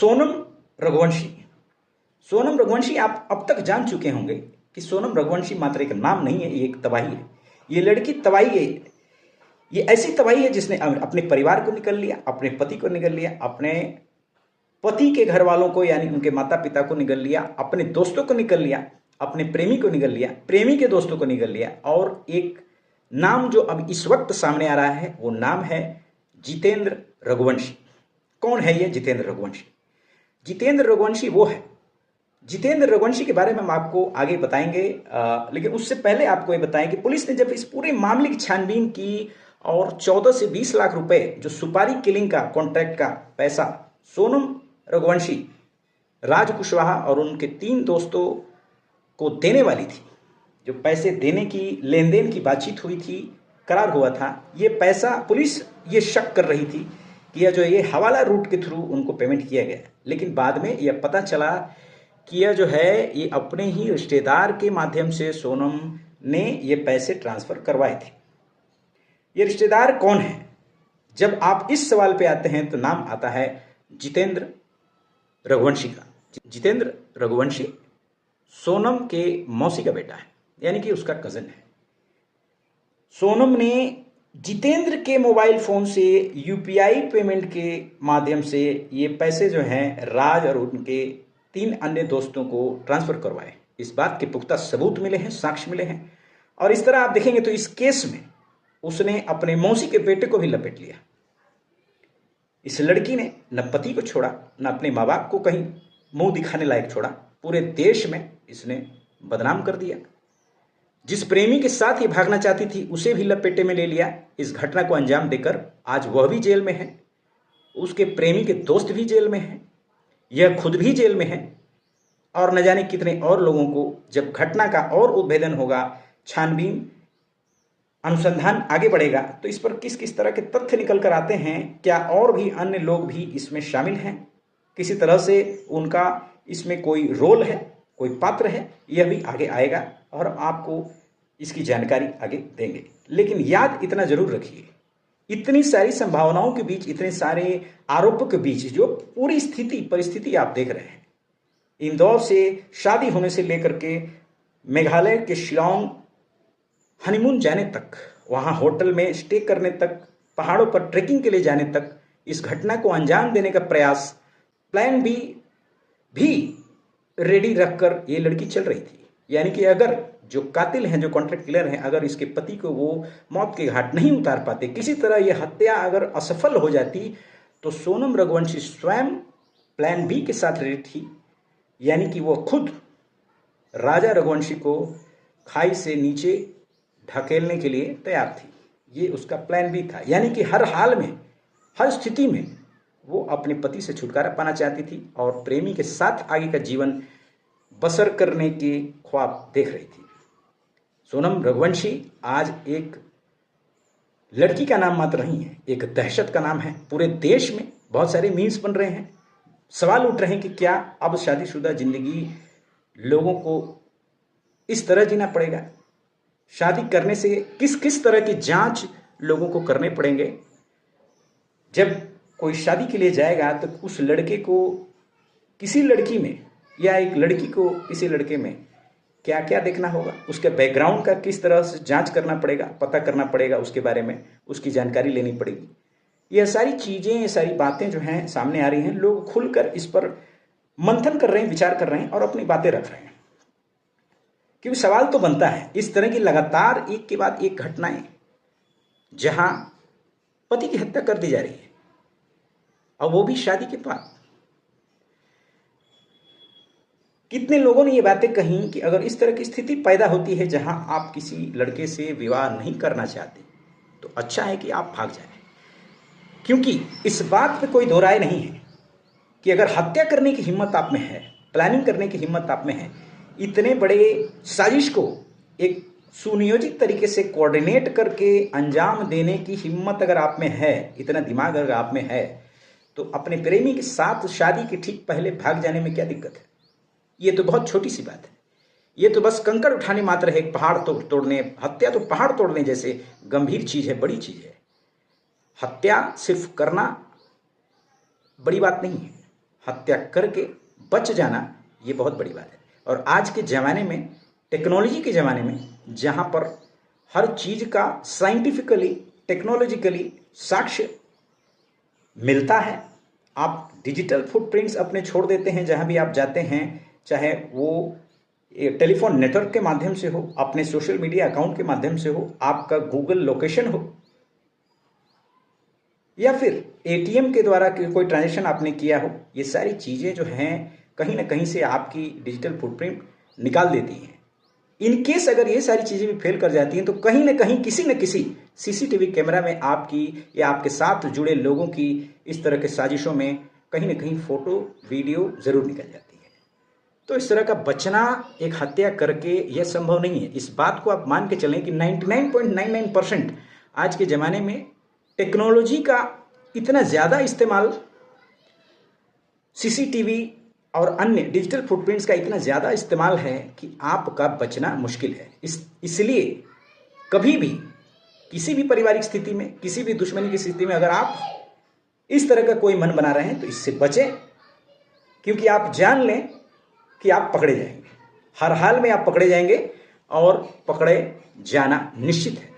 सोनम रघुवंशी। सोनम रघुवंशी आप अब तक जान चुके होंगे कि सोनम रघुवंशी मात्र एक नाम नहीं है, ये एक तबाही है। ये लड़की तबाही है। ये ऐसी तबाही है जिसने अपने परिवार को निकल लिया, अपने पति को निकल लिया, अपने पति के घर वालों को यानी उनके माता पिता को निकल लिया, अपने दोस्तों को निकल लिया, अपने प्रेमी को निकल लिया, प्रेमी के दोस्तों को निकल लिया। और एक नाम जो अब इस वक्त सामने आ रहा है वो नाम है जितेंद्र रघुवंशी। कौन है ये जितेंद्र रघुवंशी? जितेंद्र रघुवंशी वो है। जितेंद्र रघुवंशी के बारे में हम आपको आगे बताएंगे, लेकिन उससे पहले आपको ये बताएं कि पुलिस ने जब इस पूरे मामले की छानबीन की और 14 से 20 लाख रुपए जो सुपारी किलिंग का कॉन्ट्रैक्ट का पैसा सोनम रघुवंशी, राज कुशवाहा और उनके 3 दोस्तों को देने वाली थी, जो पैसे देने की लेन देन की बातचीत हुई थी, करार हुआ था, ये पैसा पुलिस ये शक कर रही थी कि यह जो ये हवाला रूट के थ्रू उनको पेमेंट किया गया। लेकिन बाद में यह पता चला कि यह जो है ये अपने ही रिश्तेदार के माध्यम से सोनम ने ये पैसे ट्रांसफर करवाए थे। ये रिश्तेदार कौन है? जब आप इस सवाल पे आते हैं तो नाम आता है जितेंद्र रघुवंशी का। जितेंद्र रघुवंशी सोनम के मौसी का बेटा है, यानी कि उसका कजन है। सोनम ने जितेंद्र के मोबाइल फोन से यूपीआई पेमेंट के माध्यम से ये पैसे जो हैं राज और उनके 3 अन्य दोस्तों को ट्रांसफर करवाए। इस बात के पुख्ता सबूत मिले हैं, साक्ष्य मिले हैं। और इस तरह आप देखेंगे तो इस केस में उसने अपने मौसी के बेटे को भी लपेट लिया। इस लड़की ने न पति को छोड़ा, न अपने माँ बाप को कहीं मुंह दिखाने लायक छोड़ा, पूरे देश में इसने बदनाम कर दिया। जिस प्रेमी के साथ ये भागना चाहती थी उसे भी लपेटे में ले लिया। इस घटना को अंजाम देकर आज वह भी जेल में है, उसके प्रेमी के दोस्त भी जेल में हैं, यह खुद भी जेल में है। और न जाने कितने और लोगों को जब घटना का और उद्भेदन होगा, छानबीन अनुसंधान आगे बढ़ेगा, तो इस पर किस किस तरह के तथ्य निकल कर आते हैं, क्या और भी अन्य लोग भी इसमें शामिल हैं, किसी तरह से उनका इसमें कोई रोल है, कोई पात्र है, यह भी आगे आएगा और आपको इसकी जानकारी आगे देंगे। लेकिन याद इतना जरूर रखिए, इतनी सारी संभावनाओं के बीच, इतने सारे आरोपों के बीच जो पूरी परिस्थिति आप देख रहे हैं, इंदौर से शादी होने से लेकर के मेघालय के शिलांग हनीमून जाने तक, वहां होटल में स्टे करने तक, पहाड़ों पर ट्रेकिंग के लिए जाने तक, इस घटना को अंजाम देने का प्रयास, प्लान बी भी रेडी रखकर ये लड़की चल रही थी। यानी कि अगर जो कातिल हैं, जो कॉन्ट्रैक्ट किलर हैं, अगर इसके पति को वो मौत के घाट नहीं उतार पाते, किसी तरह ये हत्या अगर असफल हो जाती, तो सोनम रघुवंशी स्वयं प्लान बी के साथ रेडी थी। यानी कि वो खुद राजा रघुवंशी को खाई से नीचे ढकेलने के लिए तैयार थी। ये उसका प्लान बी था। यानी कि हर हाल में, हर स्थिति में वो अपने पति से छुटकारा पाना चाहती थी और प्रेमी के साथ आगे का जीवन बसर करने के ख्वाब देख रही थी। सोनम रघुवंशी आज एक लड़की का नाम मात्र नहीं है, एक दहशत का नाम है। पूरे देश में बहुत सारे मीम्स बन रहे हैं, सवाल उठ रहे हैं कि क्या अब शादीशुदा जिंदगी लोगों को इस तरह जीना पड़ेगा? शादी करने से किस किस तरह की जांच लोगों को करने पड़ेंगे? जब कोई शादी के लिए जाएगा तो उस लड़के को किसी लड़की में या एक लड़की को किसी लड़के में क्या क्या देखना होगा, उसके बैकग्राउंड का किस तरह से जांच करना पड़ेगा, पता करना पड़ेगा, उसके बारे में उसकी जानकारी लेनी पड़ेगी। यह सारी चीज़ें, ये सारी बातें जो हैं सामने आ रही हैं। लोग खुलकर इस पर मंथन कर रहे हैं, विचार कर रहे हैं और अपनी बातें रख रहे हैं। क्योंकि सवाल तो बनता है, इस तरह की लगातार एक के बाद एक घटनाएं जहां पति की हत्या कर दी जा रही है और वो भी शादी के बाद। कितने लोगों ने ये बातें कही कि अगर इस तरह की स्थिति पैदा होती है जहां आप किसी लड़के से विवाह नहीं करना चाहते तो अच्छा है कि आप भाग जाएं। क्योंकि इस बात पे कोई दो राय नहीं है कि अगर हत्या करने की हिम्मत आप में है, प्लानिंग करने की हिम्मत आप में है, इतने बड़े साजिश को एक सुनियोजित तरीके से कोऑर्डिनेट करके अंजाम देने की हिम्मत अगर आप में है, इतना दिमाग अगर आप में है, तो अपने प्रेमी के साथ शादी के ठीक पहले भाग जाने में क्या दिक्कत है? ये तो बहुत छोटी सी बात है। ये तो बस कंकड़ उठाने मात्र है, एक पहाड़ तोड़ने। हत्या तो पहाड़ तोड़ने जैसे गंभीर चीज है, बड़ी चीज है। हत्या सिर्फ करना बड़ी बात नहीं है। हत्या करके बच जाना ये बहुत बड़ी बात है। और आज के ज़माने में, टेक्नोलॉजी के ज़माने में, जहाँ पर हर चीज़ का साइंटिफिकली, टेक्नोलॉजिकली साक्ष्य मिलता है, आप डिजिटल फुटप्रिंट्स अपने छोड़ देते हैं जहाँ भी आप जाते हैं, चाहे वो टेलीफोन नेटवर्क के माध्यम से हो, अपने सोशल मीडिया अकाउंट के माध्यम से हो, आपका गूगल लोकेशन हो, या फिर एटीएम के द्वारा कोई ट्रांजैक्शन आपने किया हो, ये सारी चीज़ें जो हैं कहीं ना कहीं से आपकी डिजिटल फुटप्रिंट निकाल देती हैं। इन केस अगर ये सारी चीज़ें भी फेल कर जाती हैं तो कहीं ना कहीं किसी न किसी सीसीटीवी कैमरा में आपकी या आपके साथ जुड़े लोगों की इस तरह के साजिशों में कहीं ना कहीं फोटो वीडियो ज़रूर निकल जाती है। तो इस तरह का बचना एक हत्या करके यह संभव नहीं है। इस बात को आप मान के चलें कि 99.99% आज के ज़माने में टेक्नोलॉजी का इतना ज़्यादा इस्तेमाल, सीसीटीवी और अन्य डिजिटल फुटप्रिंट्स का इतना ज़्यादा इस्तेमाल है कि आपका बचना मुश्किल है। इसलिए कभी भी किसी भी पारिवारिक स्थिति में, किसी भी दुश्मनी की स्थिति में अगर आप इस तरह का कोई मन बना रहे हैं तो इससे बचें, क्योंकि आप जान लें कि आप पकड़े जाएंगे। हर हाल में आप पकड़े जाएंगे और पकड़े जाना निश्चित है।